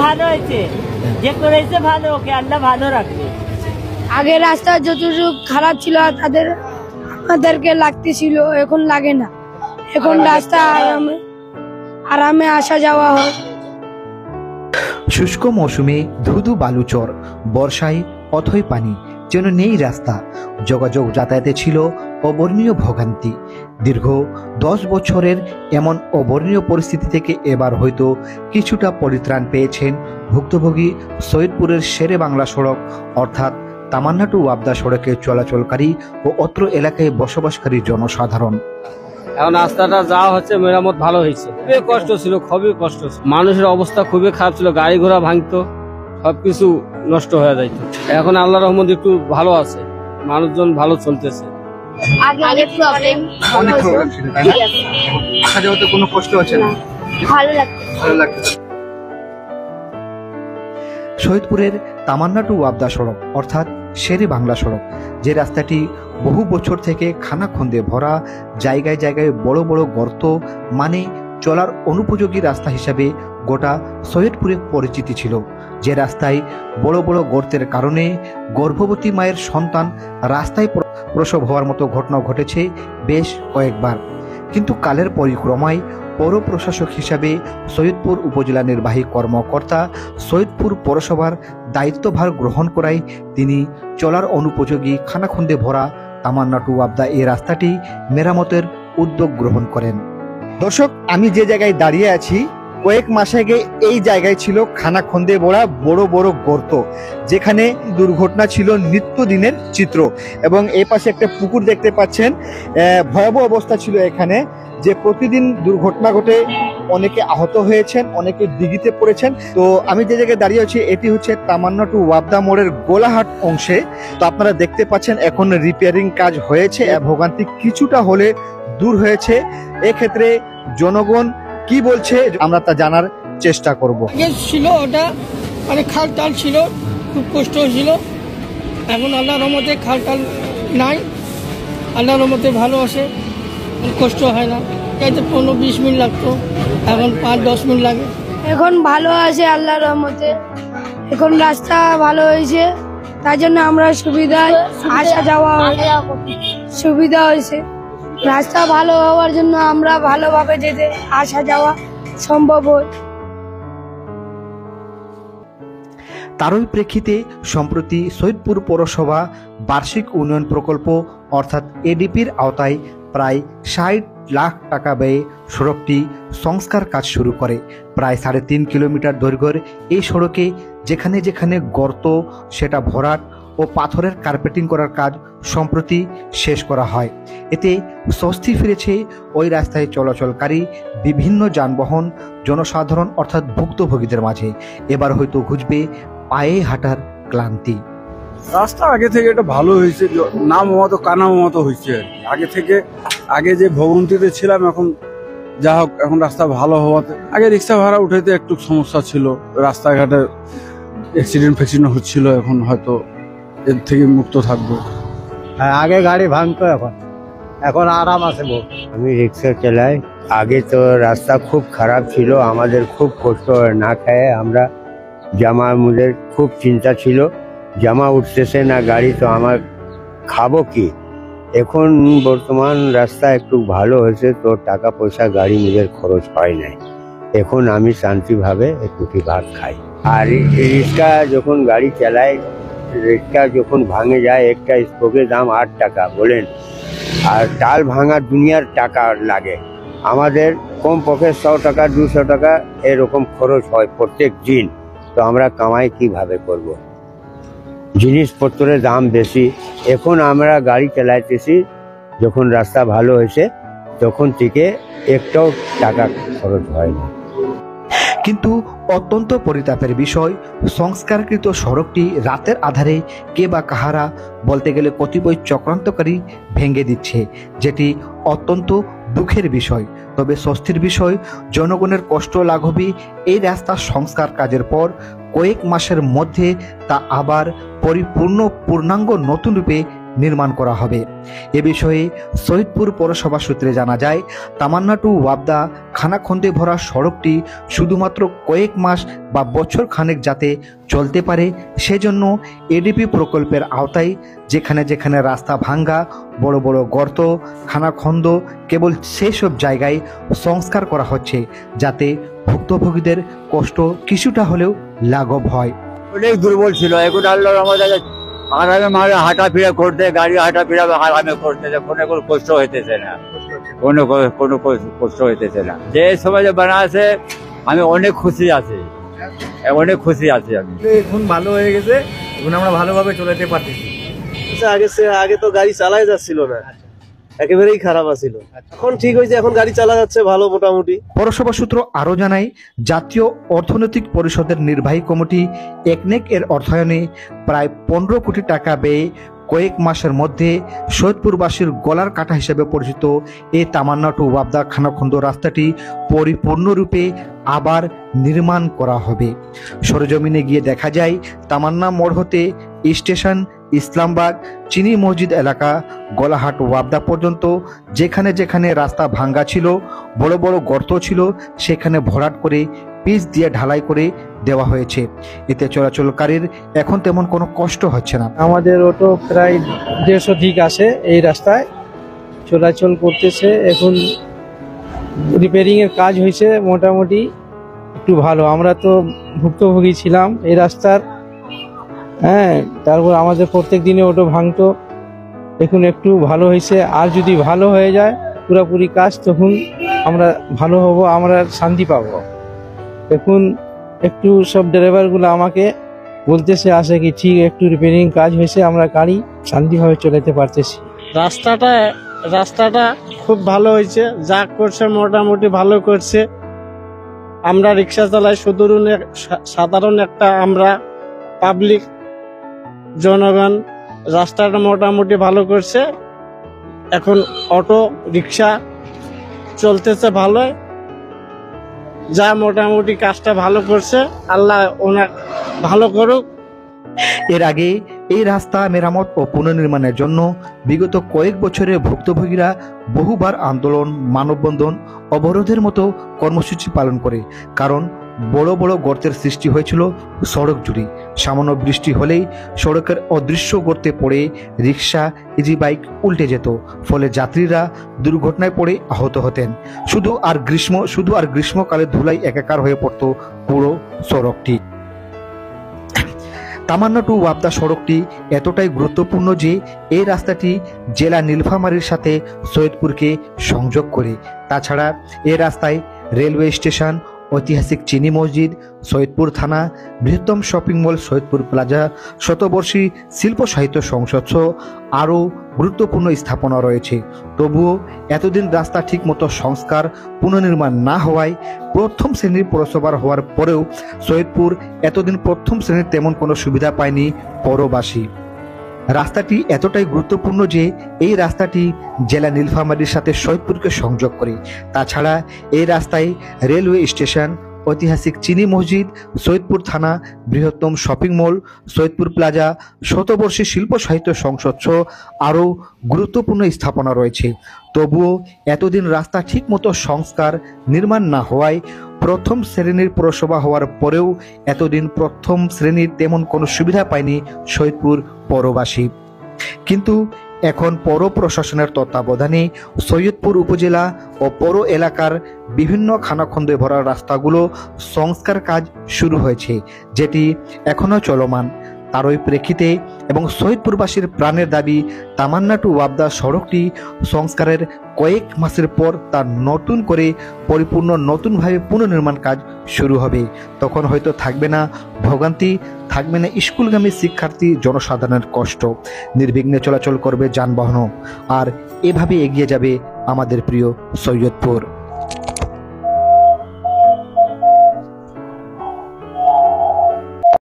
ভালো হয়েছে, যে করেছে ভালো, ওকে আল্লাহ ভালো রাখবে। আগে রাস্তা যতটুকু খারাপ ছিল আমাদেরকে লাগতেছিল, এখন লাগে না। এখন রাস্তা আরামে আসা যাওয়া হয়। শুষ্ক মৌসুমে ধুধু বালুচর, বর্ষায় অথই পানি, যেন নেই রাস্তা। যোগাযোগ যাতায়াতে ছিল অবর্ণীয় ভোগান্তি। দীর্ঘ 10 বছরের এমন অবর্ণীয় পরিস্থিতি থেকে এবার হয়তো কিছুটা পরিত্রাণ পেয়েছেন ভুক্তভোগী সৈয়দপুরের শেরে বাংলা সড়ক অর্থাৎ তামান্না টু ওয়াবদা সড়কে চলাচলকারী ও অত্র এলাকায় বসবাসকারী জনসাধারণ। এখন রাস্তাটা যা হচ্ছে মেরামত ভালো হয়েছে। খুবই কষ্ট ছিল, খুবই কষ্ট ছিল, মানুষের অবস্থা খুবই খারাপ ছিল, গাড়ি ঘোড়া ভাঙতো, সবকিছু নষ্ট হয়ে যাইত। এখন আল্লাহর রহমতে একটু ভালো আছে, মানুষজন ভালো চলতেছে। আগে প্রবলেম অনেক প্রবলেম ছিল, তাই না? আসা যাওয়াতে কোনো কষ্ট হচ্ছে না, ভালো লাগছে। সৈয়দপুরের তামান্না টু ওয়াবদা সড়ক অর্থাৎ শেরে বাংলা সড়ক, যে রাস্তাটি বহু বছর থেকে খানাখন্দে ভরা, জায়গায় জায়গায় বড় বড় গর্ত, মানে চলার অনুপযোগী রাস্তা হিসাবে গোটা সৈয়দপুরে পরিচিতি ছিল। যে রাস্তায় বড় বড় গর্তের কারণে গর্ভবতী মায়ের সন্তান রাস্তায় প্রসব হওয়ার মতো ঘটনা ঘটেছে বেশ কয়েকবার। কিন্তু কালের পরিক্রমায় পৌর প্রশাসক হিসাবে সৈয়দপুর উপজেলা নির্বাহী কর্মকর্তা সৈয়দপুর পৌরসভার দায়িত্বভার গ্রহণ করায় তিনি চলার অনুপযোগী খানাখন্দে ভরা তামান্না টু ওয়াবদা এই রাস্তাটি মেরামতের উদ্যোগ গ্রহণ করেন। দর্শক, আমি যে জায়গায় দাঁড়িয়ে আছি, কয়েক মাস আগে এই জায়গায় ছিল খানাখন্দে ভরা বড় বড় গর্ত, যেখানে দুর্ঘটনা ছিল নিত্যদিনের চিত্র। এবং এই পাশে একটা পুকুর দেখতে পাচ্ছেন, ভয়াবহ অবস্থা ছিল এখানে, যে প্রতিদিন দুর্ঘটনা ঘটে, অনেকে আহত হয়েছেন, অনেকে দিঘিতে পড়েছেন। তো আমি যে জায়গায় দাঁড়িয়ে আছি এটি হচ্ছে তামান্না টু ওয়াবদা মোড়ের গোলাহাট অংশে। তো আপনারা দেখতে পাচ্ছেন এখন রিপেয়ারিং কাজ হয়েছে, ভোগান্তি কিছুটা হলে দূর হয়েছে। এক্ষেত্রে জনগণ কি বলছে আমরা তা জানার চেষ্টা করব। ছিল ওটা মানে খাল টাল ছিল, খুব কষ্ট ছিল। এখন আল্লাহর রহমতে খাল টাল নাই, আল্লাহর রহমতে ভালো আছে, কষ্ট হয় না। এতে 15-20 মিনিট লাগতো, এখন 5-10 মিনিট লাগে। এখন ভালো আছে আল্লাহর রহমতে, এখন রাস্তা ভালো হয়েছে, তাই জন্য আমরা সুবিধায় আসা যাওয়া সুবিধা হয়েছে। রাস্তা ভালো হওয়ার জন্য আমরা ভালোভাবে যেতে আসা যাওয়া সম্ভব হয়। তারই প্রেক্ষিতে সম্প্রতি সৈয়দপুর পৌরসভা বার্ষিক উন্নয়ন প্রকল্প অর্থাৎ এডিপির আওতায় প্রায় 60 লাখ টাকা ব্যয়ে সড়কটি সংস্কার কাজ শুরু করে। প্রায় 3.5 কিলোমিটার দৈর্ঘ্যের এই সড়কে যেখানে যেখানে গর্ত, সেটা ভরাট ও পাথরের কার্পেটিং করার কাজ সম্প্রতি শেষ করা হয়। এতে স্বস্তি ফিরেছে ওই রাস্তায় চলাচলকারী বিভিন্ন যানবাহন, জনসাধারণ অর্থাৎ ভুক্তভোগীদের মাঝে। এবার হয়তো ঘুচবে পায়ে হাঁটার ক্লান্তি। রাস্তা আগে থেকে এটা ভালো হয়েছে, নাম মতো কানাম মতো হয়েছে। আগে যে ভোগান্তিতে ছিলাম, এখন যা হোক এখন রাস্তা ভালো হওয়াতে। আগে রিক্সা ভাড়া উঠাইতে একটু সমস্যা ছিল, রাস্তাঘাটে অ্যাক্সিডেন্ট ফ্যাক্সিডেন্ট হচ্ছিল, এখন হয়তো এর থেকে মুক্ত থাকবো। হ্যাঁ, আগে গাড়ি ভাঙতো, এখন আরাম আছে বহু। আমি রিক্সা চালাই, আগে তো রাস্তা খুব খারাপ ছিল, আমাদের খুব কষ্ট না খায় আমরা জামার খুব চিন্তা ছিল, জামা উঠতেছে না গাড়ি, তো আমার খাবো কি। এখন বর্তমান রাস্তা একটু ভালো হয়েছে, তো টাকা পয়সা গাড়ি নিজের খরচ হয় নাই, এখন আমি শান্তিভাবে একটু ভাত খাই। আর রিক্সা যখন গাড়ি চালাই, রিক্সা যখন ভাঙে যায়, একটা স্পোকের দাম 8 টাকা বলেন, আর টাল ভাঙা দুনিয়ার টাকা লাগে। আমাদের কম পক্ষে 100 টাকা 200 টাকা এরকম খরচ হয় প্রত্যেক দিন, তো আমরা কামাই কিভাবে করব। জিনিসপত্রের দাম বেশি। এখন আমরা গাড়ি চালাইতেছি, যখন রাস্তা ভালো হয়েছে তখন থেকে একটাও টাকা খরচ হয় না। কিন্তু অত্যন্ত পরিতাপের বিষয়, সংস্কারকৃত সড়কটি রাতের আধারে কে বা কাহারা, বলতে গেলে কতিপয় চক্রান্তকারী ভেঙে দিচ্ছে, যেটি অত্যন্ত দুঃখের বিষয়। তবে স্বস্তির বিষয়, জনগণের কষ্ট লাঘবী এই রাস্তার সংস্কার কাজের পর কয়েক মাসের মধ্যে তা আবার পূর্ণাঙ্গ নতুন রূপে নির্মাণ করা হবে। এ বিষয়ে সৈয়দপুর পৌরসভা সূত্রে জানা যায়, তামান্না টু ওয়াবদা খানাখন্দে ভরা সড়কটি শুধুমাত্র কয়েক মাস বা বছর খানেক যাতে চলতে পারে, সেজন্য এডিপি প্রকল্পের আওতায় যেখানে যেখানে রাস্তা ভাঙ্গা, বড় বড় গর্ত, খানাখন্দ, কেবল সেসব জায়গায় সংস্কার করা হচ্ছে, যাতে ভুক্তভোগীদের কষ্ট কিছুটা হলেও লাঘব হয়। অনেক দুর্বল ছিল, এখন আল্লাহর আমাদের আরামে মারে হাঁটাফেরা করতে, গাড়ি হাঁটাফেরা আরামে করতে, কোনো কষ্ট হইতেছে না, কোনো কষ্ট হইতেছে না। যে সময় যে বানা আছে আমি অনেক খুশি আছি, অনেক খুশি আছি আমি। এখন ভালো হয়ে গেছে, এখন আমরা ভালোভাবে চলাতে পারতেছি। আগে তো গাড়ি চালাই যাচ্ছিল না, একেবারেই খারাপ আছিল, এখন ঠিক হয়েছে, এখন গাড়ি চালা যাচ্ছে ভালো মোটামুটি। পৌরসভা সূত্র আরও জানায়, জাতীয় অর্থনৈতিক পরিষদের নির্বাহী কমিটি একনেক এর অর্থায়নে প্রায় 15 কোটি টাকা ব্যয়ে কয়েক মাসের মধ্যে সৈয়দপুরবাসীর গলার কাটা হিসেবে পরিচিত এই তামান্না টু ওয়াবদা খানাখন্দ রাস্তাটি পরিপূর্ণরূপে আবার নির্মাণ করা হবে। সরেজমিনে গিয়ে দেখা যায়, তামান্না মোড় হতে স্টেশন, ইসলামবাগ, চিনি মসজিদ এলাকা, গলাহাট ওয়াবদা পর্যন্ত যেখানে যেখানে রাস্তা ভাঙ্গা ছিল, বড় বড় গর্ত ছিল, সেখানে ভরাট করে পিচ দিয়ে ঢালাই করে দেওয়া হয়েছে। এতে চলাচলকারীর এখন তেমন কোনো কষ্ট হচ্ছে না। আমাদের অটো প্রায় 150 ঠিক আসে এই রাস্তায় চলাচল করতেছে। এখন রিপেয়ারিং এর কাজ হয়েছে, মোটামুটি একটু ভালো। আমরা তো ভুক্তভোগী ছিলাম এই রাস্তার, তারপর আমাদের প্রত্যেক দিনে অটো ভাঙতো, এখন একটু ভালো হয়েছে। আর যদি ভালো হয়ে যায় পুরোপুরি কাজ, তখন আমরা ভালো হব, আমরা শান্তি পাবো। এখন একটু সব ড্রাইভারগুলো আমাকে বলতেছে আসে কি ঠিক একটু রিপেয়ারিং কাজ হয়েছে, আমরা গাড়ি শান্তিভাবে চলাতে পারতেছি। রাস্তাটা খুব ভালো হয়েছে, যা করছে মোটামুটি ভালো করছে। আমরা রিক্সা চালাই, সাধারণ একটা আমরা পাবলিক জনগণ, রাস্তাটা মোটামুটি ভালো করছে। এখন অটো রিক্সা চলতেছে ভালো, যা মোটামুটি কাজটা ভালো করছে। আল্লাহ ওনার ভালো করুক। এর আগে এই রাস্তা মেরামত ও পুনর্নির্মাণের জন্য বিগত কয়েক বছরে ভুক্তভোগীরা বহুবার আন্দোলন, মানববন্ধন, অবরোধের মতো কর্মসূচি পালন করে, কারণ বড় বড় গর্তের সৃষ্টি হয়েছিল সড়ক জুড়ে। সামান্য বৃষ্টি হলেই সড়কের অদৃশ্য গর্তে পড়ে রিক্সা, ইজি বাইক উল্টে যেত, ফলে যাত্রীরা দুর্ঘটনায় পড়ে আহত হতেন। শুধু আর গ্রীষ্মকালে ধুলাই একাকার হয়ে পড়ত পুরো সড়কটি। তামান্না টু ওয়াবদা সড়কটি এতটাই গুরুত্বপূর্ণ যে এই রাস্তাটি জেলা নীলফামারীর সাথে সৈয়দপুরকে সংযোগ করে। তাছাড়া এই রাস্তায় রেলওয়ে স্টেশন, ঐতিহাসিক চিনি মসজিদ, সৈয়দপুর থানা, বৃহত্তম শপিং মল সৈয়দপুর প্লাজা, শতবর্ষী শিল্প সাহিত্য সংসদ সহ আরও গুরুত্বপূর্ণ স্থাপনা রয়েছে। তবুও এতদিন রাস্তা ঠিকমতো সংস্কার, পুনর্নির্মাণ না হওয়ায় প্রথম শ্রেণীর পৌরসভার হওয়ার পরেও সৈয়দপুর এতদিন প্রথম শ্রেণীর তেমন কোনো সুবিধা পায়নি পৌরবাসী। রাস্তাটি এতটাই গুরুত্বপূর্ণ যে এই রাস্তাটি জেলা নীলফামারীর সাথে সৈয়দপুরকে সংযোগ করে। তাছাড়া এই রাস্তায় রেলওয়ে স্টেশন, ঐতিহাসিক চিনি মসজিদ, সৈয়দপুর থানা, বৃহত্তম শপিং মল সৈয়দপুর প্লাজা, শতবর্ষী শিল্প সাহিত্য সংসদ সহ আরও গুরুত্বপূর্ণ স্থাপনা রয়েছে। তবুও এতদিন রাস্তা ঠিকমতো সংস্কার, নির্মাণ না হওয়ায় প্রথম শ্রেণীর পৌরসভা হওয়ার পরেও এতদিন প্রথম শ্রেণীর তেমন কোনো সুবিধা পায়নি সৈয়দপুর পৌরবাসী। কিন্তু এখন পৌর প্রশাসনের তত্ত্বাবধানে সৈয়দপুর উপজেলা ও পৌর এলাকার বিভিন্ন খানাখন্দে ভরা রাস্তাগুলো সংস্কার কাজ শুরু হয়েছে, যেটি এখনও চলমান। তারই প্রেক্ষিতে এবং সৈয়দপুরবাসীর প্রাণের দাবি তামান্না টু ওয়াবদা সড়কটি সংস্কারের কয়েক মাসের পর তার নতুন করে নতুনভাবে পুনর্নির্মাণ কাজ শুরু হবে। তখন হয়তো থাকবে না ভোগান্তি, থাকবে না স্কুলগামী শিক্ষার্থী জনসাধারণের কষ্ট, নির্বিঘ্নে চলাচল করবে যানবাহনও, আর এভাবে এগিয়ে যাবে আমাদের প্রিয় সৈয়দপুর।